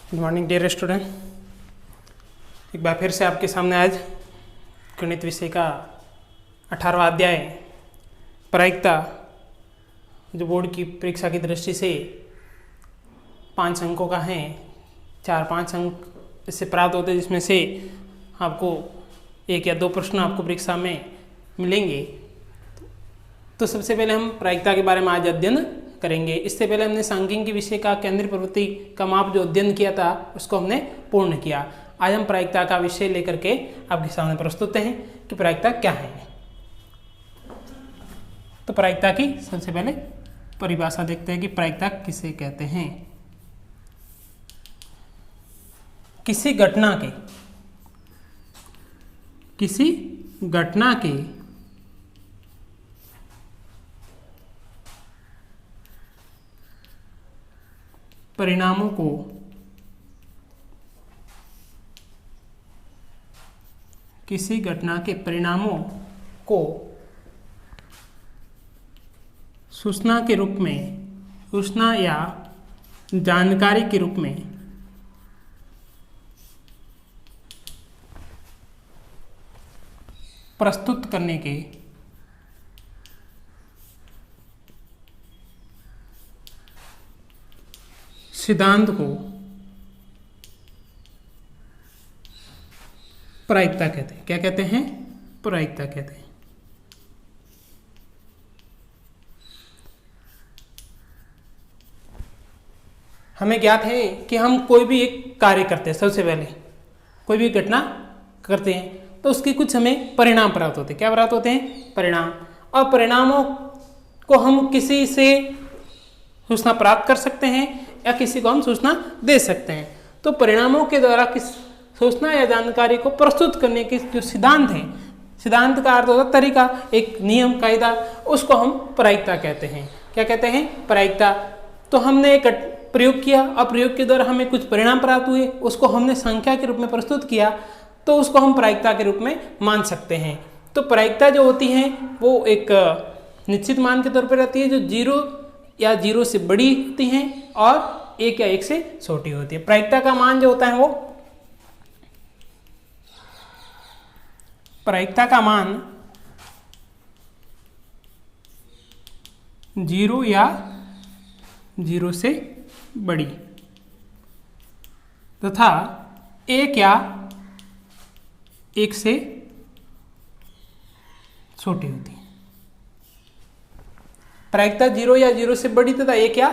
Good morning dear student. एक बार फिर से आपके सामने आज गणित विषय का 18वां अध्याय प्रायिकता, जो बोर्ड की परीक्षा की दृष्टि से 5 अंकों का है। 4-5 अंक इससे प्राप्त होते हैं, जिसमें से आपको 1 या 2 प्रश्न आपको परीक्षा में मिलेंगे। तो सबसे पहले हम प्रायिकता के बारे में आज अध्ययन करेंगे। इससे पहले हमने सांख्यिकी विषय का केंद्रीय प्रवृत्ति का माप जो अध्ययन किया था उसको हमने पूर्ण किया। आज हम प्रायिकता का विषय लेकर के आपके सामने प्रस्तुत हैं कि प्रायिकता क्या है। तो प्रायिकता की सबसे पहले परिभाषा देखते हैं कि प्रायिकता किसे कहते हैं। किसी घटना के परिणामों को सूचना के रूप में, सूचना या जानकारी के रूप में प्रस्तुत करने के सिद्धांत को प्रायिकता कहते हैं। क्या कहते हैं? प्रायिकता कहते हैं। हमें ज्ञात है कि हम कोई भी एक कार्य करते हैं, सबसे पहले कोई भी घटना करते हैं तो उसके कुछ हमें परिणाम प्राप्त होते हैं। क्या प्राप्त होते हैं? परिणाम। और परिणामों को हम किसी से सूचना प्राप्त कर सकते हैं या किसी को हम सूचना दे सकते हैं। तो परिणामों के द्वारा किस सूचना या जानकारी को प्रस्तुत करने के जो सिद्धांत है, सिद्धांत का अर्थ होता है तरीका, एक नियम कायदा, उसको हम प्रायिकता कहते हैं। क्या कहते हैं? प्रायिकता। तो हमने एक प्रयोग किया और प्रयोग के द्वारा हमें कुछ परिणाम प्राप्त हुए, उसको हमने संख्या के रूप में प्रस्तुत किया, तो उसको हम प्रायिकता के रूप में मान सकते हैं। तो प्रायिकता जो होती है वो एक निश्चित मान के तौर पर रहती है, जो 0 या 0 से बड़ी होती हैं और 1 या 1 से छोटी होती है। प्रायिकता का मान जो होता है वो, प्रायिकता का मान 0 या 0 से बड़ी तथा 1 या 1 से छोटी होती है। प्रायिकता 0 या 0 से बड़ी तथा 1 या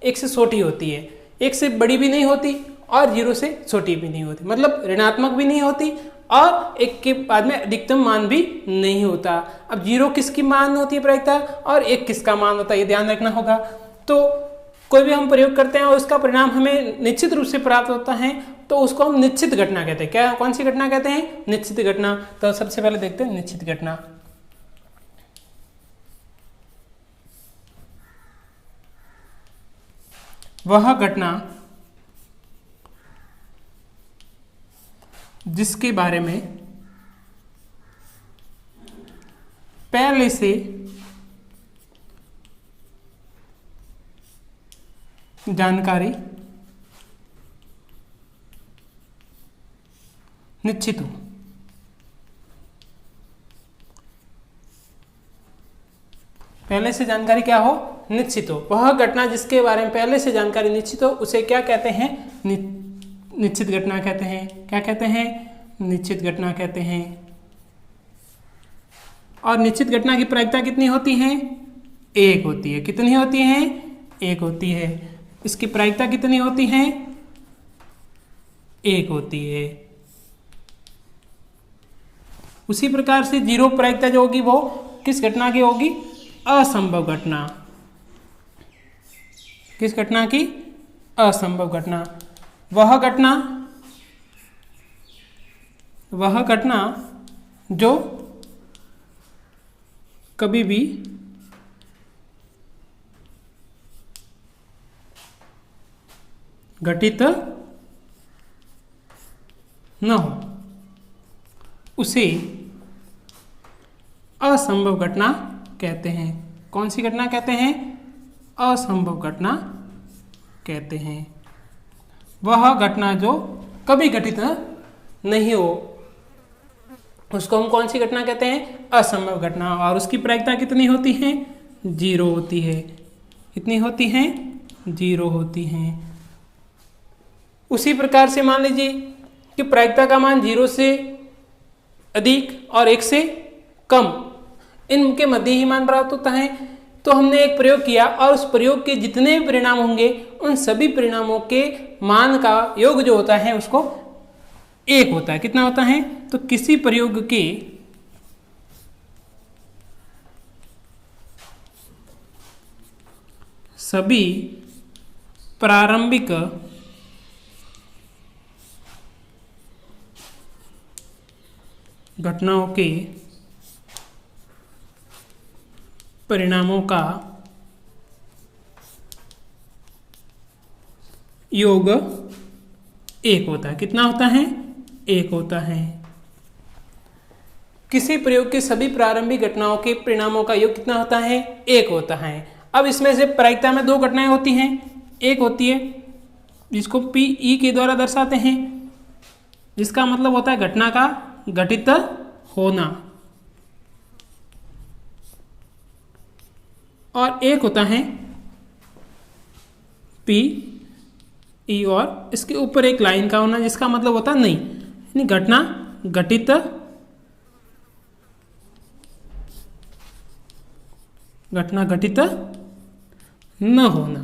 1 से छोटी होती है। 1 से बड़ी भी नहीं होती और 0 से छोटी भी नहीं होती, मतलब ऋणात्मक भी नहीं होती और 1 के बाद में अधिकतम मान भी नहीं होता। अब 0 किसकी मान होती है प्रायिकता और 1 किसका मान होता है, ये ध्यान रखना होगा। तो कोई भी हम प्रयोग करते हैं और उसका परिणाम हमें निश्चित रूप से प्राप्त होता है, तो उसको हम निश्चित घटना कहते हैं। क्या, कौन सी घटना कहते हैं? निश्चित घटना। तो सबसे पहले देखते हैं निश्चित घटना। वह घटना जिसके बारे में पहले से जानकारी निश्चित हो। पहले से जानकारी क्या हो? निश्चित हो। वह घटना जिसके बारे में पहले से जानकारी निश्चित हो, उसे क्या कहते हैं? निश्चित घटना कहते हैं। क्या कहते हैं? निश्चित घटना कहते हैं। और निश्चित घटना की प्रायिकता कितनी होती है? 1 होती है। कितनी होती है? 1 होती है। इसकी प्रायिकता कितनी होती है? 1 होती है। उसी प्रकार से 0 प्रायिकता जो होगी वो किस घटना की होगी? असंभव घटना। किस घटना की? असंभव घटना। वह घटना जो कभी भी घटित न हो, उसे असंभव घटना कहते हैं। कौन सी घटना कहते हैं? असंभव घटना कहते हैं। वह घटना जो कभी घटित नहीं हो उसको हम कौन सी घटना कहते हैं? असंभव घटना। और उसकी प्रायिकता कितनी होती है? 0 होती है। कितनी होती हैं? 0 होती हैं। उसी प्रकार से मान लीजिए कि प्रायिकता का मान 0 से अधिक और 1 से कम, इनके मध्य ही मान प्राप्त होता है। तो हमने एक प्रयोग किया और उस प्रयोग के जितने परिणाम होंगे उन सभी परिणामों के मान का योग जो होता है उसको 1 होता है। कितना होता है? तो किसी प्रयोग के सभी प्रारंभिक घटनाओं के परिणामों का योग 1 होता है। कितना होता है? 1 होता है। किसी प्रयोग के सभी प्रारंभिक घटनाओं के परिणामों का योग कितना होता है? 1 होता है। अब इसमें से प्रायिकता में 2 घटनाएं होती हैं। एक होती है जिसको पी ई के द्वारा दर्शाते हैं, जिसका मतलब होता है घटना का घटित होना, और एक होता है पी ई और इसके ऊपर एक लाइन का होना, जिसका मतलब होता है नहीं, यानी घटना घटित न होना।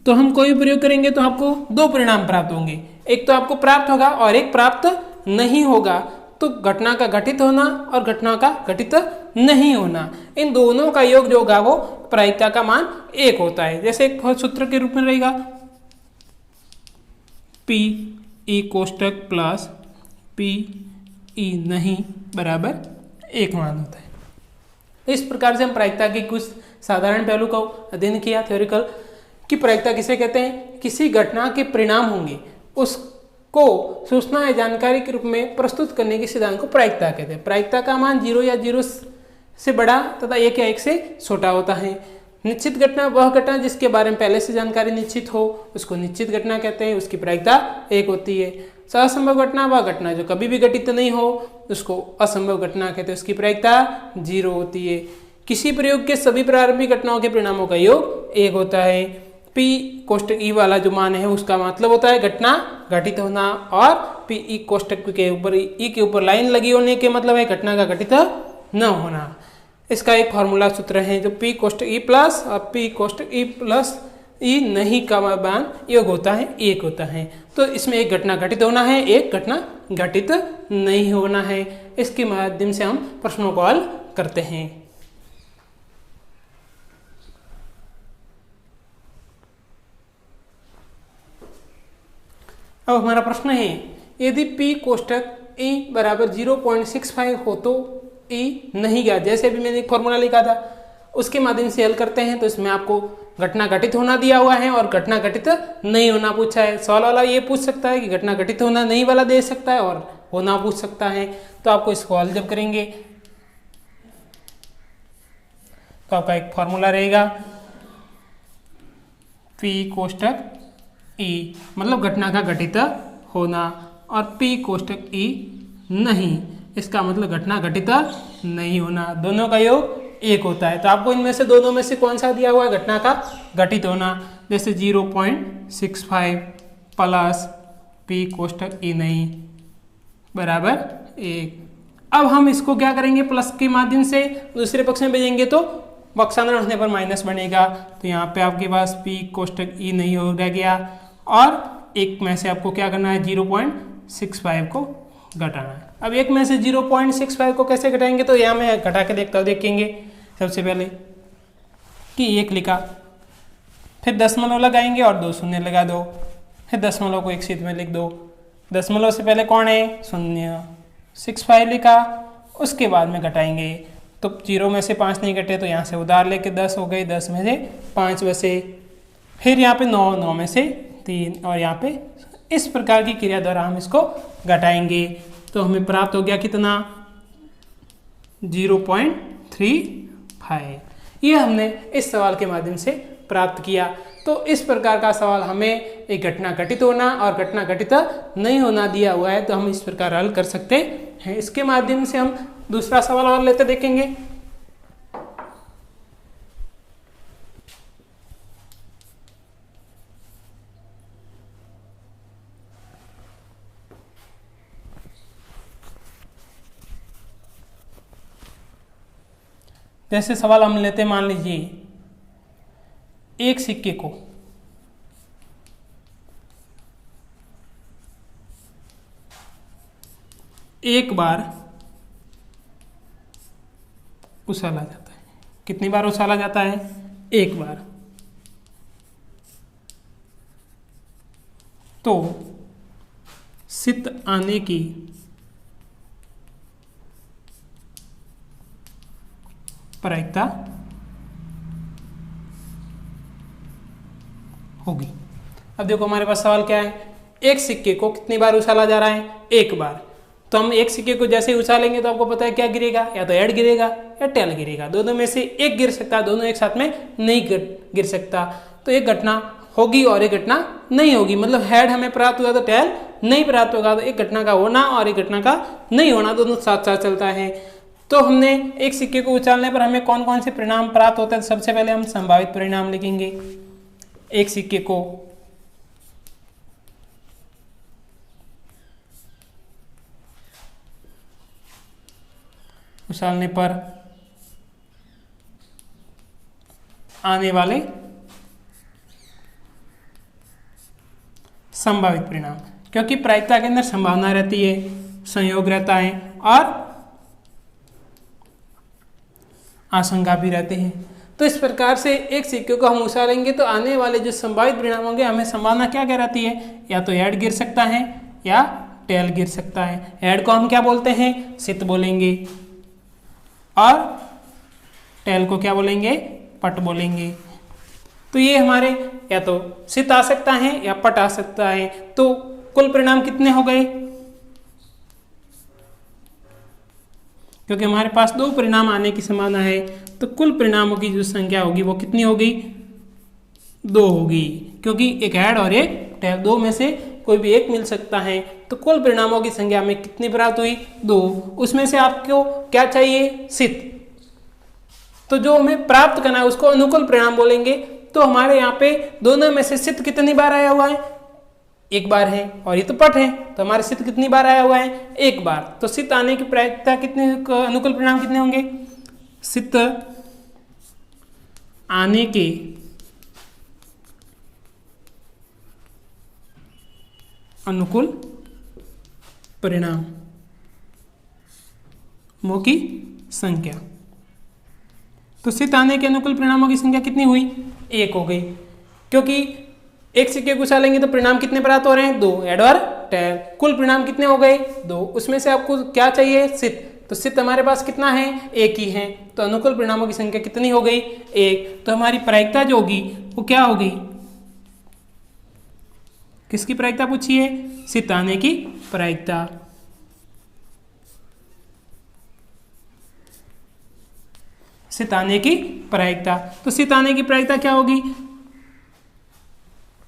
तो हम कोई प्रयोग करेंगे तो आपको 2 परिणाम प्राप्त होंगे, एक तो आपको प्राप्त होगा और एक प्राप्त नहीं होगा। तो घटना का घटित होना और घटना का घटित नहीं होना, इन दोनों का योग जो होगा वो प्रायिकता का मान 1 होता है। जैसे एक सूत्र के रूप में रहेगा पी ई कोष्टक प्लस पी ई नहीं बराबर 1 मान होता है। इस प्रकार से हम प्रायिकता के कुछ साधारण पहलू का अध्ययन किया थ्योरिकल कि प्रायिकता किसे कहते हैं? किसी घटना के परिणाम होंगे उसको सूचना या जानकारी के रूप में प्रस्तुत करने के सिद्धांत को प्रायिकता कहते हैं। प्रायिकता का मान 0 या 0 से बड़ा तथा 1 या 1 से छोटा होता है। निश्चित घटना वह घटना जिसके बारे में पहले से जानकारी निश्चित हो उसको निश्चित घटना कहते हैं, उसकी प्रायिकता 1 होती है। असंभव घटना वह घटना जो कभी भी घटित नहीं हो उसको असंभव घटना कहते हैं, उसकी प्रायिकता 0 होती है। किसी प्रयोग के सभी प्रारंभिक घटनाओं के परिणामों का योग 1 होता है। पी कोष्टक ई वाला जो मान है उसका मतलब होता है घटना घटित होना, और पी ई कोष्टक के ऊपर ई के ऊपर लाइन लगी होने के मतलब है घटना का घटित न होना। इसका एक फॉर्मूला सूत्र है जो पी कोष्टक ई प्लस और पी कोष्टक ई प्लस ई नहीं का मान योग होता है 1 होता है। तो इसमें एक घटना घटित होना है, एक घटना घटित नहीं होना है। इसके माध्यम से हम प्रश्नों को हल करते हैं। अब हमारा प्रश्न है यदि P कोष्टक E बराबर 0.65 हो तो E नहीं गया। जैसे अभी मैंने एक फॉर्मूला लिखा था उसके माध्यम से हल करते हैं। तो इसमें आपको घटना घटित होना दिया हुआ है और घटना घटित नहीं होना पूछा है। सवाल वाला ये पूछ सकता है कि घटना घटित होना नहीं वाला दे सकता है और होना पूछ सकता है। तो आपको इसको हल जब करेंगे तो आपका एक फॉर्मूला रहेगा P कोष्टक E मतलब घटना का घटित होना और P कोष्टक E नहीं, इसका मतलब घटना घटित नहीं होना। दोनों का योग 1 होता है। तो आपको इनमें से दोनों में से कौन सा दिया हुआ है? घटना का घटित होना। जैसे 0.65 प्लस P कोष्टक E नहीं बराबर 1। अब हम इसको क्या करेंगे? प्लस के माध्यम से दूसरे पक्ष में भेजेंगे तो पक्षांतर होने पर माइनस बनेगा। तो यहाँ पे आपके पास P कोष्टक E नहीं हो गया और एक में से आपको क्या करना है? 0.65 को घटाना है। अब एक में से 0.65 को कैसे घटाएंगे? तो यहाँ मैं घटा के देखेंगे। सबसे पहले कि 1 लिखा, फिर दशमलव लगाएंगे और 2 शून्य लगा दो, फिर दशमलव को एक सीध में लिख दो। दशमलव से पहले कौन है? 0.65 लिखा, उसके बाद में घटाएंगे तो 0 में से 5 नहीं घटे तो यहाँ से उधार लेके 10 हो गए, 10 में से 5 बचे, फिर यहाँ पे 9, 9 में से 3 और यहाँ पे इस प्रकार की क्रिया द्वारा हम इसको घटाएंगे। तो हमें प्राप्त हो गया कितना? 0.35। ये हमने इस सवाल के माध्यम से प्राप्त किया। तो इस प्रकार का सवाल हमें एक घटना घटित होना और घटना घटित नहीं होना दिया हुआ है, तो हम इस प्रकार हल कर सकते हैं। इसके माध्यम से हम दूसरा सवाल और लेते देखेंगे। जैसे सवाल हम लेते हैं, मान लीजिए एक सिक्के को एक बार उछाला जाता है। कितनी बार उछाला जाता है? एक बार। तो सित आने की प्रायिकता होगी। अब देखो हमारे पास सवाल क्या है, एक सिक्के को कितनी बार उछाला जा रहा है? एक बार। तो हम एक सिक्के को जैसे ही उछालेंगे तो आपको पता है क्या गिरेगा, या तो हेड गिरेगा या टेल गिरेगा, दोनों में से एक गिर सकता है, दोनों एक साथ में नहीं गिर सकता। तो एक घटना होगी और एक घटना नहीं होगी, मतलब हेड हमें प्राप्त हुआ तो टेल नहीं प्राप्त होगा। तो एक घटना का होना और एक घटना का नहीं होना दोनों साथ साथ चलता है। तो हमने एक सिक्के को उछालने पर हमें कौन कौन से परिणाम प्राप्त होते हैं? सबसे पहले हम संभावित परिणाम लिखेंगे। एक सिक्के को उछालने पर आने वाले संभावित परिणाम, क्योंकि प्रायिकता के अंदर संभावना रहती है, संयोग रहता है और आशंका भी रहते हैं। तो इस प्रकार से एक सिक्के को हम उछालेंगे तो आने वाले जो संभावित परिणाम होंगे, हमें संभावना क्या क्या रहती है? या तो हेड गिर सकता है या टेल गिर सकता है। हेड को हम क्या बोलते हैं? सित बोलेंगे, और टेल को क्या बोलेंगे? पट बोलेंगे। तो ये हमारे या तो सित आ सकता है या पट आ सकता है। तो कुल परिणाम कितने हो गए? क्योंकि हमारे पास दो परिणाम आने की संभावना है, तो कुल परिणामों की जो संख्या होगी वो कितनी होगी? 2 होगी, क्योंकि एक हेड और एक टेल, दो में से कोई भी एक मिल सकता है। तो कुल परिणामों की संख्या में कितनी प्राप्त हुई? 2। उसमें से आपको क्या चाहिए? सित। तो जो हमें प्राप्त करना है उसको अनुकूल परिणाम बोलेंगे। तो हमारे यहाँ पे दोनों में से सित कितनी बार आया हुआ है? एक बार है, और ये तो पट है, तो हमारे सित कितनी बार आया हुआ है? एक बार। तो सित आने की प्रायिकता कितने, अनुकूल परिणाम कितने होंगे? सित आने के अनुकूल परिणामों की संख्या। तो सित आने के अनुकूल परिणामों की संख्या कितनी हुई? 1 हो गई, क्योंकि एक सिक्के को उछालेंगे तो परिणाम कितने प्राप्त हो रहे हैं? 2, हेड और टेल। कुल परिणाम कितने हो गए? 2। उसमें से आपको क्या चाहिए? सित। तो सित हमारे पास कितना है? 1 ही है। तो अनुकूल परिणामों की संख्या कितनी हो गई? 1। तो हमारी प्रायिकता जो होगी वो क्या हो गई? किसकी प्रायिकता पूछी है? सित आने की प्रायिकता। सित आने की प्रायिकता। तो सित आने की प्रायिकता क्या होगी?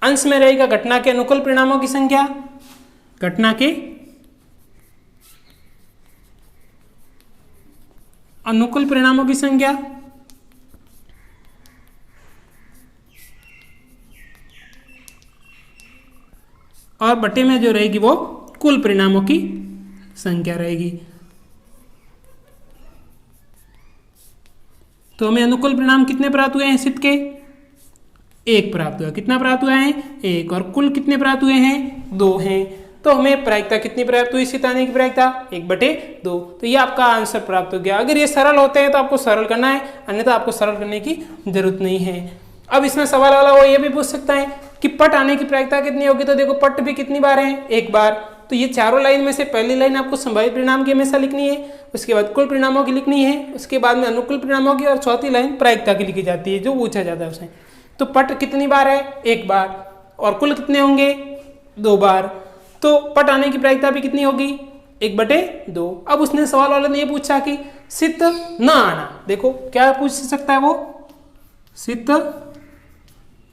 अंश में रहेगा घटना के अनुकूल परिणामों की संख्या, घटना के अनुकूल परिणामों की संख्या, और बटे में जो रहेगी वो कुल परिणामों की संख्या रहेगी। तो हमें अनुकूल परिणाम कितने प्राप्त हुए हैं? सित के 1 प्राप्त हुआ। कितना प्राप्त हुआ है? 1। और कुल कितने प्राप्त हुए हैं? 2 हैं। तो हमें प्रायिकता कितनी प्राप्त हुई? सित आने की प्रायिकता 1/2। तो ये आपका आंसर प्राप्त हो गया। अगर ये सरल होते हैं तो आपको सरल करना है, अन्यथा आपको सरल करने की जरूरत नहीं है। अब इसमें सवाल वाला वो ये भी पूछ सकता है कि पट आने की प्रायिकता कितनी होगी? तो देखो पट भी कितनी बार है? 1 बार। तो ये चारों लाइन में से पहली लाइन आपको संभावित परिणाम की हमेशा लिखनी है, उसके बाद कुल परिणामों की लिखनी है, उसके बाद में अनुकूल परिणामों की, और चौथी लाइन प्रायिकता की लिखी जाती है जो पूछा जाता है उसमें। तो पट कितनी बार है? 1 बार। और कुल कितने होंगे? 2 बार। तो पट आने की प्रायिकता भी कितनी होगी? 1/2। अब उसने सवाल वाले ने ये पूछा कि सित न आना। देखो क्या पूछ सकता है वो? सित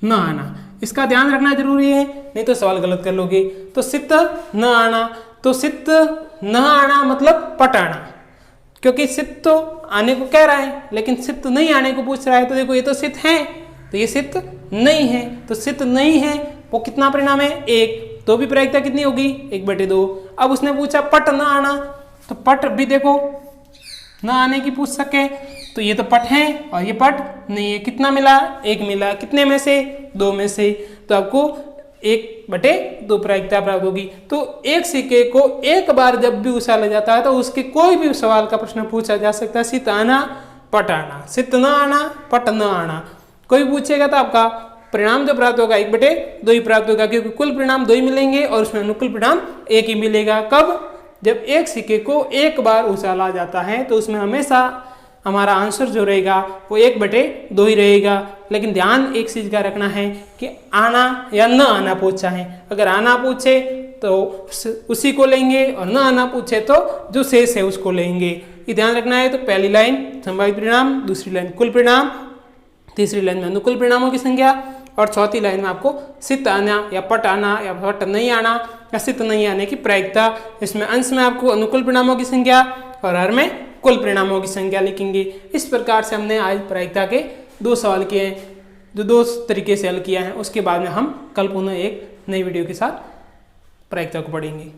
न आना। इसका ध्यान रखना जरूरी है नहीं तो सवाल गलत कर लोगे। तो सित न आना, तो सित न आना मतलब पट आना, क्योंकि सित तो आने को कह रहा है लेकिन सित नहीं आने को पूछ रहा है। तो देखो ये तो सित है, तो ये सित नहीं है, तो सित नहीं है वो कितना परिणाम है 1, तो भी प्रायिकता कितनी होगी 1/2। अब उसने पूछा पट न आना, तो पट भी देखो न आने की पूछ सके, तो ये तो पट है और ये पट नहीं है। कितना मिला 1 मिला, कितने में से 2 में से, तो आपको 1/2 प्रायिकता प्राप्त होगी। तो एक सिक्के को एक बार जब भी उछाला जाता है तो उसके कोई भी सवाल का प्रश्न पूछा जा सकता है, सित आना पट आना, सित न आना पट न आना, कोई पूछेगा तो आपका परिणाम जो प्राप्त होगा 1/2 ही प्राप्त होगा, क्योंकि कुल परिणाम 2 ही मिलेंगे और उसमें अनुकूल परिणाम 1 ही मिलेगा। कब? जब एक सिक्के को एक बार उछाला जाता है तो उसमें हमेशा हमारा आंसर जो रहेगा वो 1/2 ही रहेगा। लेकिन ध्यान एक चीज का रखना है कि आना या न आना पूछा है, अगर आना पूछे तो उसी को लेंगे और न आना पूछे तो जो शेष है उसको लेंगे, ये ध्यान रखना है। तो पहली लाइन संभावित परिणाम, दूसरी लाइन कुल परिणाम, तीसरी लाइन में अनुकूल परिणामों की संख्या और चौथी लाइन में आपको सित आना या पट आना या पट नहीं आना या सित नहीं आने की प्रायिकता। इसमें अंश में आपको अनुकूल परिणामों की संख्या और हर में कुल परिणामों की संख्या लिखेंगे। इस प्रकार से हमने आज प्रायिकता के 2 सवाल किए हैं, जो 2 तरीके से हल किया है। उसके बाद में हम कल पुनः एक नई वीडियो के साथ प्रायिकता को पढ़ेंगे।